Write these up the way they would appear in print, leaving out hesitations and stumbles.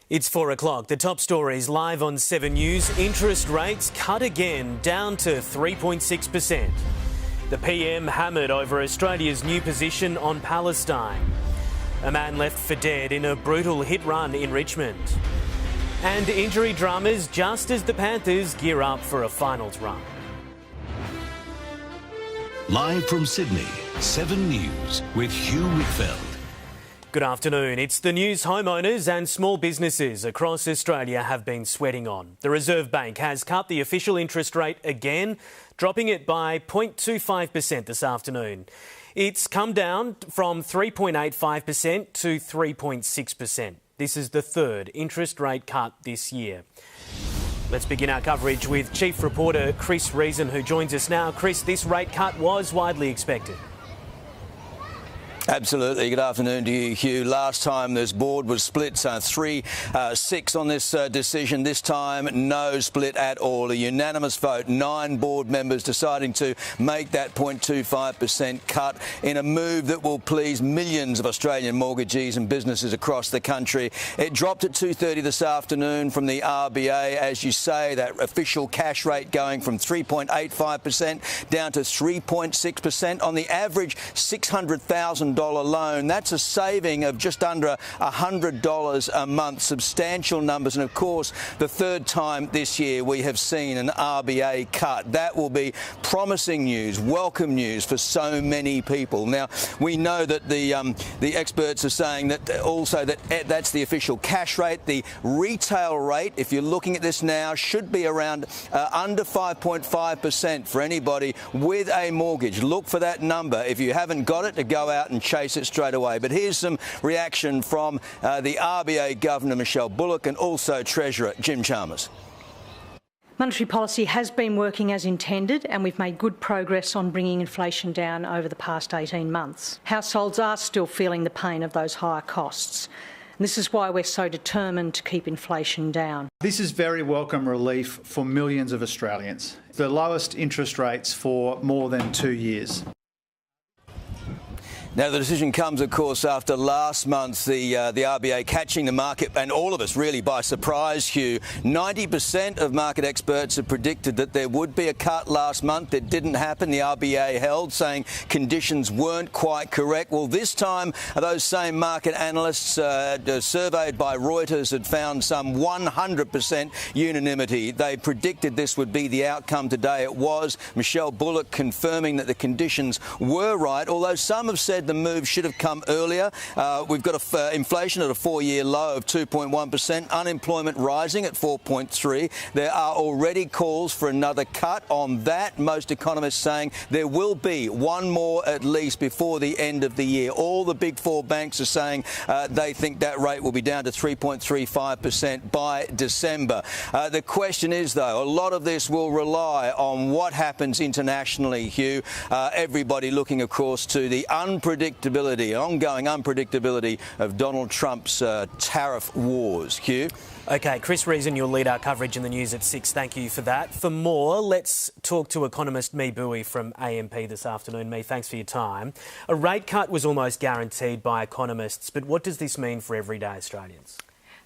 It's 4 o'clock. The top stories live on 7 News. Interest rates cut again, down to 3.6%. The PM hammered over Australia's new position on Palestine. A man left for dead in a brutal hit run in Richmond. And injury dramas just as the Panthers gear up for a finals run. Live from Sydney, 7 News with Hugh Whitfeld. Good afternoon. It's the news homeowners and small businesses across Australia have been sweating on. The Reserve Bank has cut the official interest rate again, dropping it by 0.25% this afternoon. It's come down from 3.85% to 3.6%. This is the third interest rate cut this year. Let's begin our coverage with Chief Reporter Chris Reason, who joins us now. Chris, this rate cut was widely expected. Absolutely. Good afternoon to you, Hugh. Last time this board was split, 3-6 on this decision. This time, no split at all. A unanimous vote, 9 board members deciding to make that 0.25% cut in a move that will please millions of Australian mortgagees and businesses across the country. It dropped at 2:30 this afternoon from the RBA. As you say, that official cash rate going from 3.85% down to 3.6% on the average $600,000 loan. That's a saving of just under $100 a month. Substantial numbers. And of course, the third time this year we have seen an RBA cut. That will be promising news, welcome news for so many people. Now, we know that the experts are saying that also that's the official cash rate. The retail rate, if you're looking at this now, should be around under 5.5% for anybody with a mortgage. Look for that number. If you haven't got it, to go out and chase it straight away. But here's some reaction from the RBA Governor Michelle Bullock and also Treasurer Jim Chalmers. Monetary policy has been working as intended, and we've made good progress on bringing inflation down over the past 18 months. Households are still feeling the pain of those higher costs. And this is why we're so determined to keep inflation down. This is very welcome relief for millions of Australians. The lowest interest rates for more than 2 years. Now, the decision comes, of course, after last month, the RBA catching the market and all of us really by surprise, Hugh. 90% of market experts have predicted that there would be a cut last month. It didn't happen. The RBA held, saying conditions weren't quite correct. Well, this time, those same market analysts surveyed by Reuters had found some 100% unanimity. They predicted this would be the outcome today. It was. Michelle Bullock confirming that the conditions were right, although some have said the move should have come earlier. We've got inflation at a 4-year low of 2.1%, unemployment rising at 4.3%. There are already calls for another cut on that. Most economists saying there will be one more at least before the end of the year. All the big 4 banks are saying they think that rate will be down to 3.35% by December. The question is, though, a lot of this will rely on what happens internationally, Hugh. Everybody looking, of course, to the ongoing unpredictability of Donald Trump's tariff wars. Hugh? OK, Chris Reason, you'll lead our coverage in the news at 6. Thank you for that. For more, let's talk to economist Mee Bui from AMP this afternoon. Mee, thanks for your time. A rate cut was almost guaranteed by economists, but what does this mean for everyday Australians?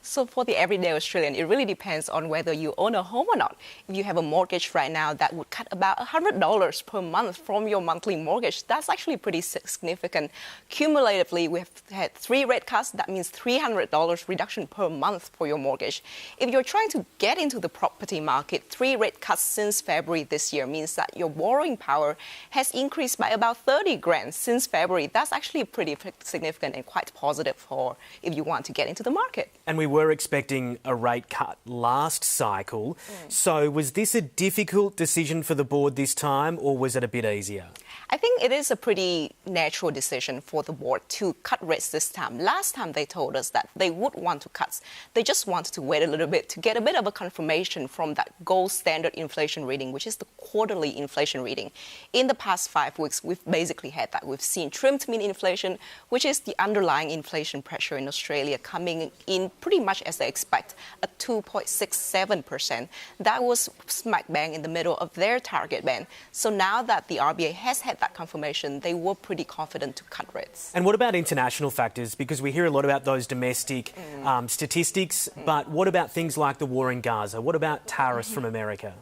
So for the everyday Australian, it really depends on whether you own a home or not. If you have a mortgage right now, that would cut about $100 per month from your monthly mortgage. That's actually pretty significant. Cumulatively, we've had 3 rate cuts. That means $300 reduction per month for your mortgage. If you're trying to get into the property market, 3 rate cuts since February this year means that your borrowing power has increased by about 30 grand since February. That's actually pretty significant and quite positive for if you want to get into the market. And we were expecting a rate cut last cycle. So was this a difficult decision for the board this time, or was it a bit easier? I think it is a pretty natural decision for the board to cut rates this time. Last time they told us that they would want to cut. They just wanted to wait a little bit to get a bit of a confirmation from that gold standard inflation reading, which is the quarterly inflation reading. In the past 5 weeks, we've basically had that. We've seen trimmed mean inflation, which is the underlying inflation pressure in Australia, coming in pretty much as they expect, at 2.67%. That was smack bang in the middle of their target band. So now that the RBA has had that confirmation, they were pretty confident to cut rates. And what about international factors? Because we hear a lot about those domestic statistics, but what about things like the war in Gaza? What about tariffs from America?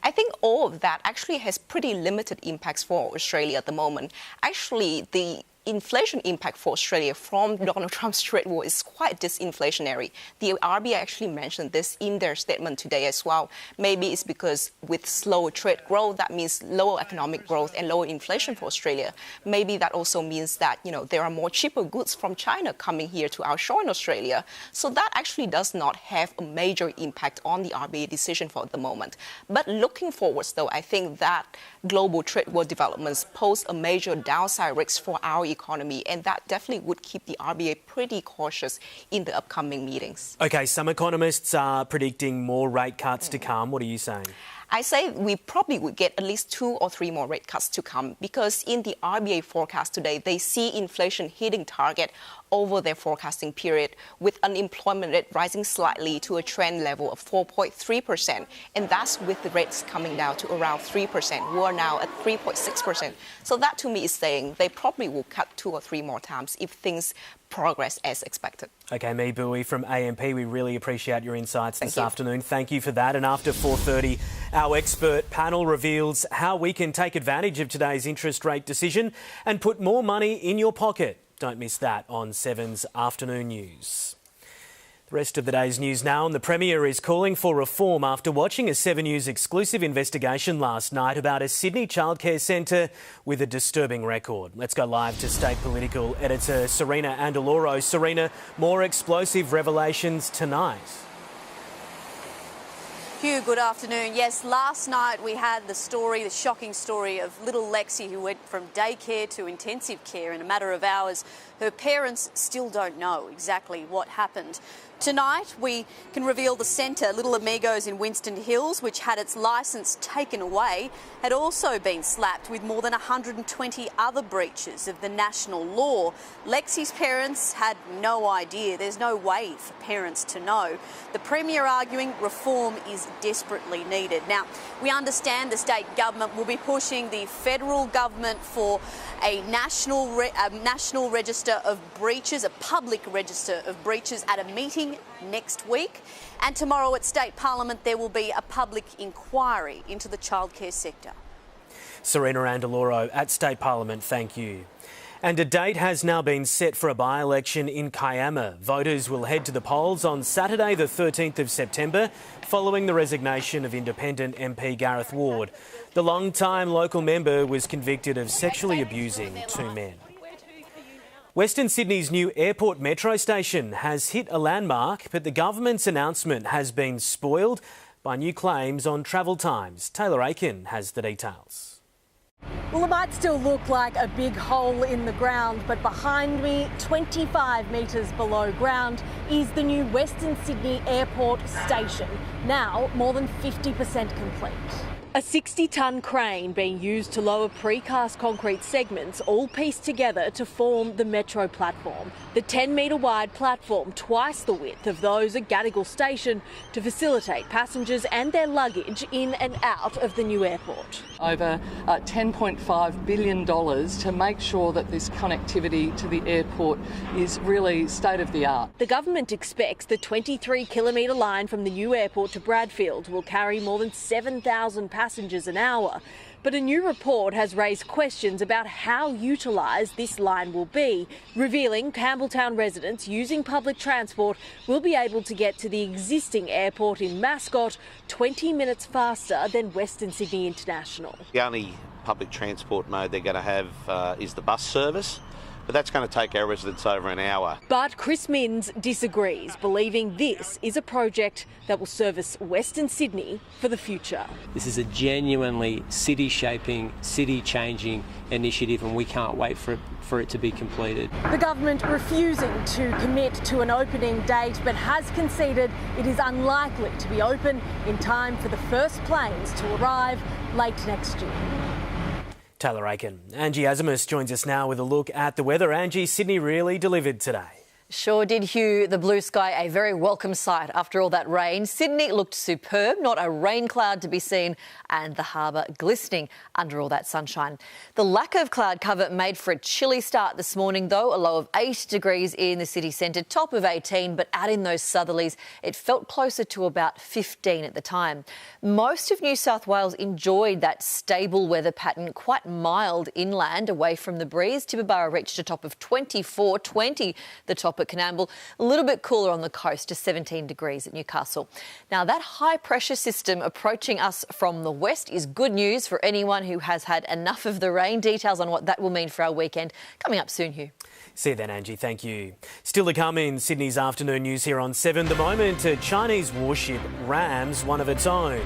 I think all of that actually has pretty limited impacts for Australia at the moment. Actually, the inflation impact for Australia from Donald Trump's trade war is quite disinflationary. The RBA actually mentioned this in their statement today as well. Maybe it's because with slower trade growth, that means lower economic growth and lower inflation for Australia. Maybe that also means that, there are more cheaper goods from China coming here to our shore in Australia. So that actually does not have a major impact on the RBA decision for the moment. But looking forwards, though, I think that global trade war developments pose a major downside risk for our economy, and that definitely would keep the RBA pretty cautious in the upcoming meetings. OK, some economists are predicting more rate cuts to come. What are you saying? I say we probably would get at least 2 or 3 more rate cuts to come, because in the RBA forecast today, they see inflation hitting target over their forecasting period, with unemployment rate rising slightly to a trend level of 4.3%. And that's with the rates coming down to around 3%. We are now at 3.6%. So that to me is saying they probably will cut 2 or 3 more times if things progress as expected. OK, Mee Bui from AMP, we really appreciate your insights this afternoon. Thank you for that. And after 4:30, our expert panel reveals how we can take advantage of today's interest rate decision and put more money in your pocket. Don't miss that on 7's Afternoon News. The rest of the day's news now, and the Premier is calling for reform after watching a 7 News exclusive investigation last night about a Sydney childcare centre with a disturbing record. Let's go live to State Political editor Serena Andaloro. Serena, more explosive revelations tonight. Hugh, good afternoon. Yes, last night we had the shocking story of little Lexi, who went from daycare to intensive care in a matter of hours. Her parents still don't know exactly what happened. Tonight, we can reveal the centre, Little Amigos in Winston Hills, which had its licence taken away, had also been slapped with more than 120 other breaches of the national law. Lexi's parents had no idea. There's no way for parents to know. The Premier arguing reform is desperately needed. Now, we understand the state government will be pushing the federal government for a national register of breaches, a public register of breaches at a meeting next week. And tomorrow at State Parliament there will be a public inquiry into the childcare sector. Serena Andaloro at State Parliament, thank you. And a date has now been set for a by-election in Kiama. Voters will head to the polls on Saturday the 13th of September, following the resignation of independent MP Gareth Ward. The long-time local member was convicted of sexually abusing 2 men. Western Sydney's new airport metro station has hit a landmark, but the government's announcement has been spoiled by new claims on travel times. Taylor Aiken has the details. Well, it might still look like a big hole in the ground, but behind me, 25 metres below ground, is the new Western Sydney Airport station, now more than 50% complete. A 60-tonne crane being used to lower precast concrete segments, all pieced together to form the metro platform. The 10-metre wide platform, twice the width of those at Gadigal Station, to facilitate passengers and their luggage in and out of the new airport. Over $10.5 billion to make sure that this connectivity to the airport is really state-of-the-art. The government expects the 23-kilometre line from the new airport to Bradfield will carry more than 7,000 passengers an hour. But a new report has raised questions about how utilised this line will be, revealing Campbelltown residents using public transport will be able to get to the existing airport in Mascot 20 minutes faster than Western Sydney International. The only public transport mode they're going to have is the bus service, but that's going to take our residents over an hour. But Chris Minns disagrees, believing this is a project that will service Western Sydney for the future. This is a genuinely city-shaping, city-changing initiative, and we can't wait for it to be completed. The government refusing to commit to an opening date, but has conceded it is unlikely to be open in time for the first planes to arrive late next year. Taylor Aiken. Angie Azimus joins us now with a look at the weather. Angie, Sydney really delivered today. Sure did, Hugh. The blue sky, a very welcome sight after all that rain. Sydney looked superb, not a rain cloud to be seen, and the harbour glistening under all that sunshine. The lack of cloud cover made for a chilly start this morning, though. A low of 8 degrees in the city centre, top of 18, but out in those southerlies, it felt closer to about 15 at the time. Most of New South Wales enjoyed that stable weather pattern, quite mild inland away from the breeze. Tibooburra reached a top of 24, 20 the top at Coonamble, a little bit cooler on the coast to 17 degrees at Newcastle. Now, that high pressure system approaching us from the west is good news for anyone who has had enough of the rain. Details on what that will mean for our weekend coming up soon, Hugh. See you then, Angie. Thank you. Still to come in Sydney's afternoon news here on 7. The moment a Chinese warship rams one of its own.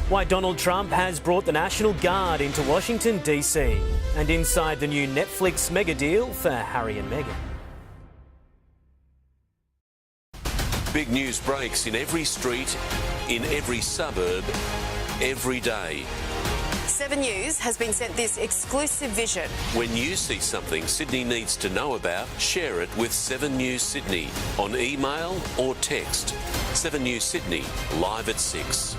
Why Donald Trump has brought the National Guard into Washington, D.C. And inside the new Netflix mega deal for Harry and Meghan. Big news breaks in every street, in every suburb, every day. 7 News has been sent this exclusive vision. When you see something Sydney needs to know about, share it with 7 News Sydney on email or text. 7 News Sydney, live at 6.